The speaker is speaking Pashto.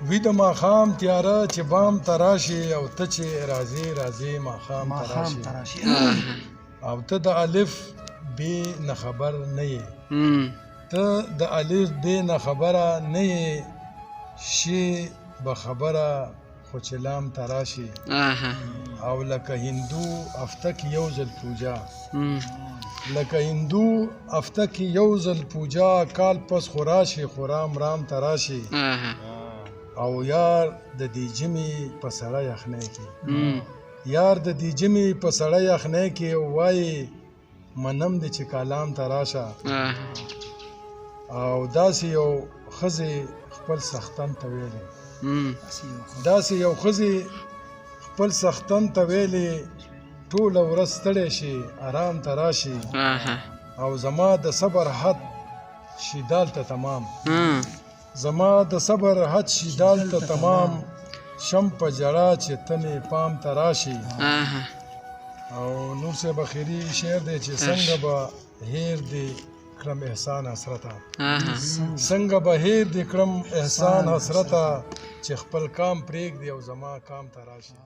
وي د ماښام تیاره چې بام ته راشي او ته چې راځې راځې ماښام ته راشي او ته د الف بې نه خبر نه یې ته د الف بې نه خبره نه یې شي به خبره خو چې لام ته راشي او لکه هندو هفته کې یو ځل پوجا لکه هندو هفته کې یو ځل پوجا کال پس خو راشي خو رام ته راشي او یار د دې ژمي په سړه یخنۍ کې یار د دې ژمي په سړه یخنۍ کې وایي منم دې چې کالام ته راشه او داسې یو ښځې خپل سختن ته ویلې داسې یو ښځې خپل سختن ته ویلې ټوله ورځ ستړی شي آرام ته راشي او زما د صبر حد شي دالته تمام زما د صبر حد شي دالته تمام شم په جړه چې ته مې پام ته راشي او نور صاحب اخري شعر دی چې څنګه به هیر دې کړم احسان حسرته څنګه به هیر دې کړم احسان حسرته چې خپل کام پرېږدي او زما کام ته راشي